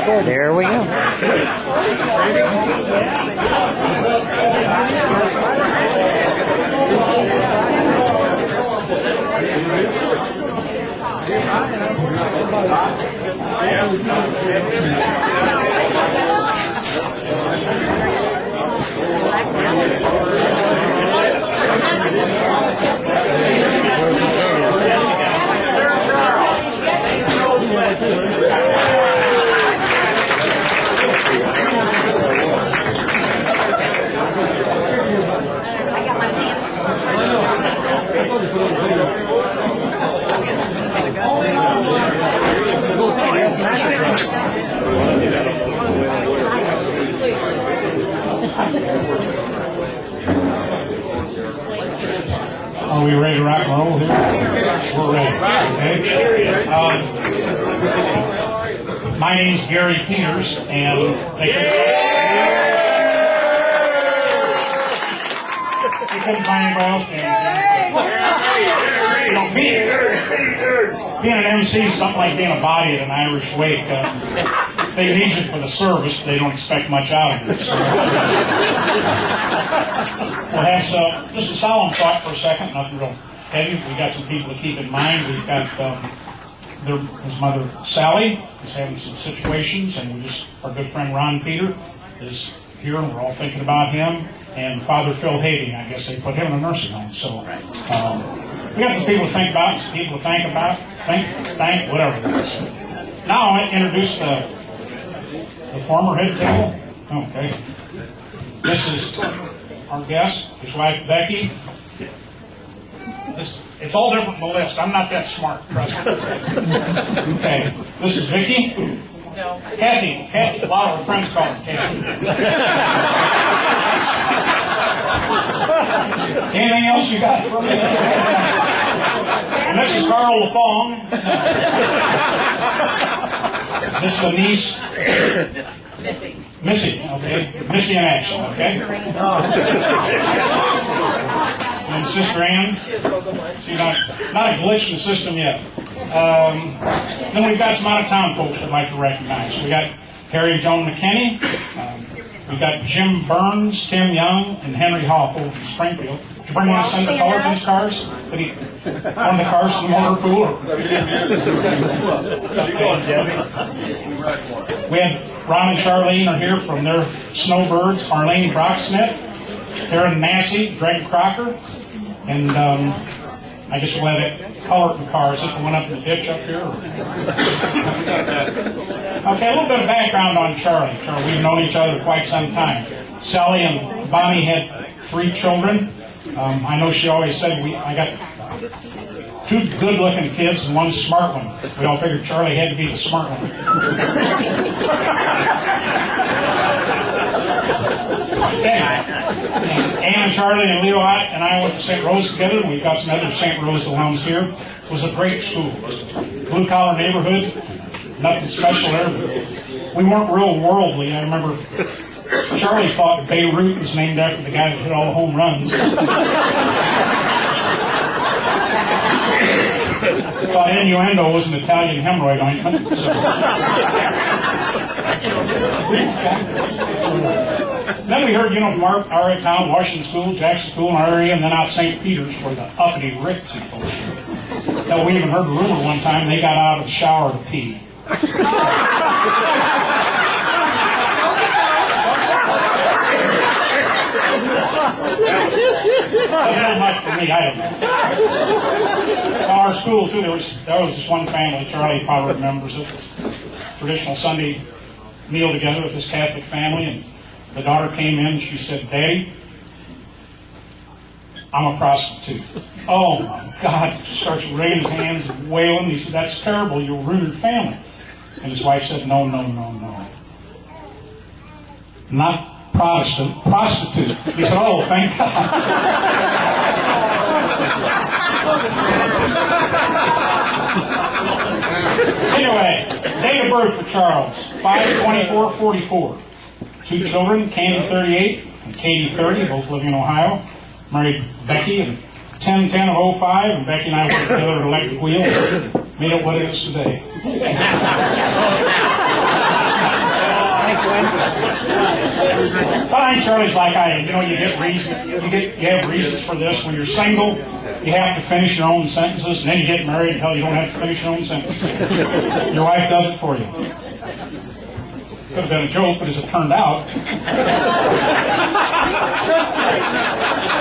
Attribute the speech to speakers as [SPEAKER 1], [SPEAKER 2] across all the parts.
[SPEAKER 1] There we go.
[SPEAKER 2] Are we ready to rock and roll here? We're ready. Okay. My name's Gary Peters, and they couldn't find anybody else. Being an MC is something like being a body at an Irish wake. They need you for the service, but they don't expect much out of you. So. We'll have just a solemn thought for a second, nothing real heavy. We've got some people to keep in mind. We've got his mother, Sally, is having some situations, and our good friend Ron Peter is here, and we're all thinking about him. And Father Phil Having, I guess they put him in a nursing home. So we got some people to think about, some people to think about, think, whatever it is. Now I introduce the former head table. Okay. This is our guest, his wife Becky. It's all different from the list. I'm not that smart, trust me. Okay. This is Vicki.
[SPEAKER 3] No.
[SPEAKER 2] Kathy. A lot of her friends call her Kathy. Anything else you got for me? And this is Carl LaFong. This is a niece. Missy, okay. Missy in action, okay. And Sister Ann. See, not a glitch in the system yet. Then we've got some out-of-town folks I'd like to recognize. We got Harry and Joan McKinney. We've got Jim Burns, Tim Young, and Henry Hoff over from Springfield. Did you bring one to send the color to these cars? One of the cars from the motor pool? We had Ron and Charlene are here from their snowbirds. Arlene Brocksmith, Karen Massey, Greg Crocker, and I guess we'll have it color the cars. If the one up in the ditch up here. Okay, a little bit of background on Charlie. We've known each other for quite some time. Sally and Bonnie had 3 children. I know she always said I got 2 good-looking kids and 1 smart one. We all figured Charlie had to be the smart one. Ann, Charlie, and Leo and I went to St. Rose together. We've got some other St. Rose alums here. It was a great school. Blue-collar neighborhood. Nothing special there. We weren't real worldly. I remember Charlie thought Beirut was named after the guy that hit all the home runs. Thought innuendo was an Italian hemorrhoid ointment. So. Then we heard, from our town, Washington School, Jackson School in our area, and then out St. Peter's for the uppity ritzy folks. Hell, we even heard a rumor one time they got out of the shower to pee. Not much for me, I don't know. Our school, too, there was this one family, Charlie probably remembers it, traditional Sunday meal together with this Catholic family, and the daughter came in and she said, "Daddy, I'm a prostitute." Oh my God, he starts wringing his hands and wailing. He said, "That's terrible, you'll ruin your family." And his wife said, "No. Not Protestant, prostitute." He said, "Oh, thank God." Anyway, date of birth for Charles, 5/24/44. 2 children, Candy 38 and Katie 30, both living in Ohio. Married Becky in 10/10/05, and Becky and I worked together at Electric Wheel. Made it what it is today. Fine, Charlie's like I am. You know, you have reasons for this. When you're single, you have to finish your own sentences, and then you get married, hell, you don't have to finish your own sentences. Your wife does it for you. Could have been a joke, but as it turned out,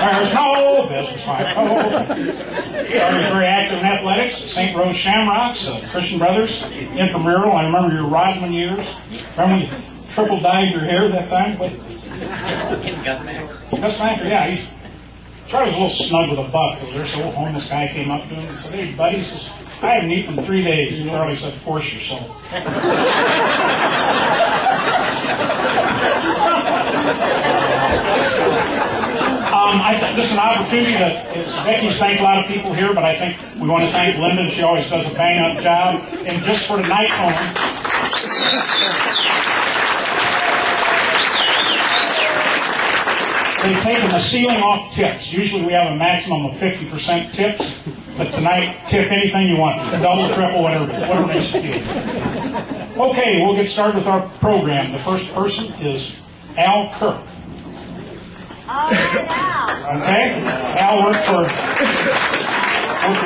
[SPEAKER 2] there's no business fight. Charlie's very active in athletics, St. Rose Shamrocks, Christian Brothers, intramural. I remember your Rodman years. Remember when you triple dyed your hair that time? Gus Macker, yeah. Charlie was a little snug with a buck because there's a little homeless guy came up to him and said, "Hey, buddy," he says, "I haven't eaten in 3 days." And Charlie said, "Force yourself." I think this is an opportunity that Becky's thanked a lot of people here, but I think we want to thank Linda. She always does a bang-up job. And just for tonight only, they've taken the ceiling off tips. Usually we have a maximum of 50% tips, but tonight, tip anything you want. Double, triple, whatever makes you feel. Okay, we'll get started with our program. The first person is Al Kirk.
[SPEAKER 1] All right, Al.
[SPEAKER 2] Okay? Al worked for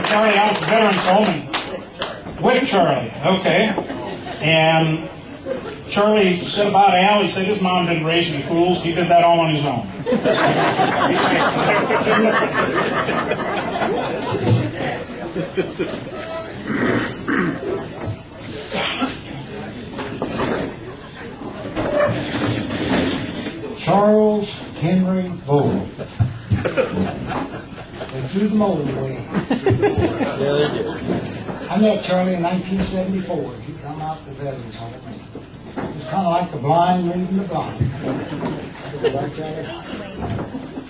[SPEAKER 2] Charlie out at the Veterans Home and with Charlie. Okay. And Charlie said about Al, he said his mom didn't raise any fools. He did that all on his own.
[SPEAKER 3] Charles Henry Bowen. They threw the mold away. I met Charlie in 1974. He come out to the Veterans Home. He was kind of like the blind leading the blind. Right, Charlie?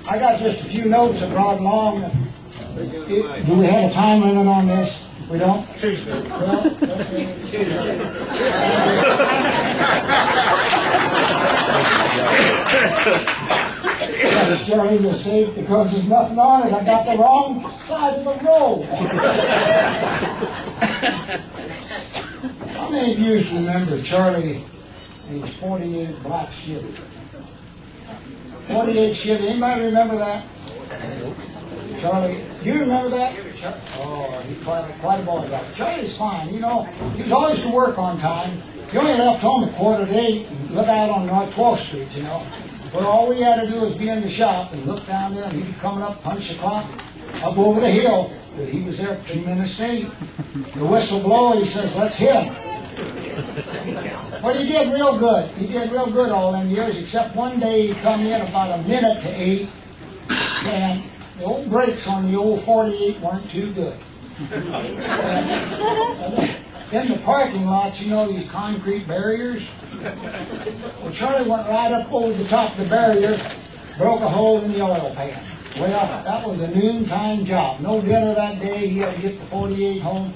[SPEAKER 3] I got just a few notes I brought along. Do we have a time limit on this? We don't? Tuesday. Well, Charlie was safe because there's nothing on it. I got the wrong side of the road. How many of you remember Charlie and his 48 black Chevy? 48 Chevy. Anybody remember that? Charlie, do you remember that? Oh, he's quite a boy. Charlie's fine. You know, he was always to work on time. He only left home at 7:45 and look out on North 12th Street, you know. But all we had to do was be in the shop and look down there, and he'd be coming up, punch the clock, up over the hill. But he was there at 2 minutes late. The whistle blow, he says, "Let's hit him." But he did real good. He did real good all them years, except one day he come in about 7:45, and the old brakes on the old 48 weren't too good. In the parking lots, you know, these concrete barriers. Well, Charlie went right up over the top of the barrier, broke a hole in the oil pan. Well, that was a noontime job. No dinner that day. He had to get the 48 home.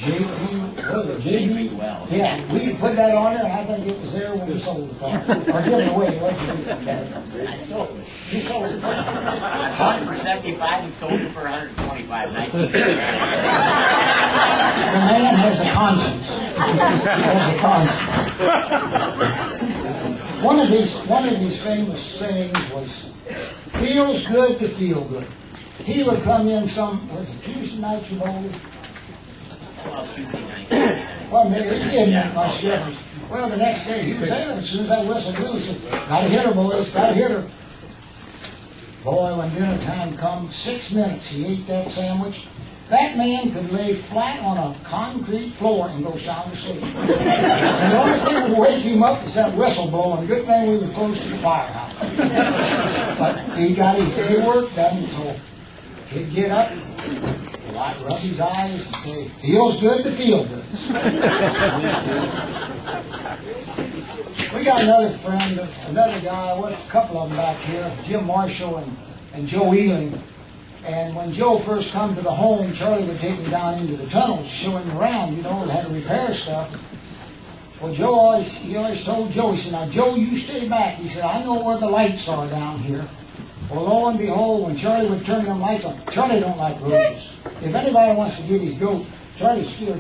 [SPEAKER 3] JB? Yeah, we put that on there, and I think it was there when we sold the car. Or give it away. You sold it.
[SPEAKER 4] For 75, we sold it for 125.
[SPEAKER 3] The man has a conscience. He has a conscience. One of his famous sayings was, "Feels good to feel good." He would come in was it Tuesday night, you know? Well, maybe it didn't my Chevy. Well, the next day he was there. As soon as I whistled, he said, "Gotta hit her, boys. Gotta hit her." Boy, when dinner time comes, 6 minutes he ate that sandwich. That man could lay flat on a concrete floor and go sound asleep. And the only thing that would wake him up was that whistle blowing. Good thing we were close to the firehouse. But he got his day work done, so he'd get up, rub his eyes, and say, "Feels good to feel good." We got another friend, another guy, a couple of them back here, Jim Marshall and Joe Ealing. And when Joe first come to the home, Charlie would take him down into the tunnels, show him around, you know, and had to repair stuff. Well, he always told Joe, he said, "Now, Joe, you stay back." He said, "I know where the lights are down here." Well, lo and behold, when Charlie would turn them lights on, Charlie don't like roses. If anybody wants to get his goat, Charlie scared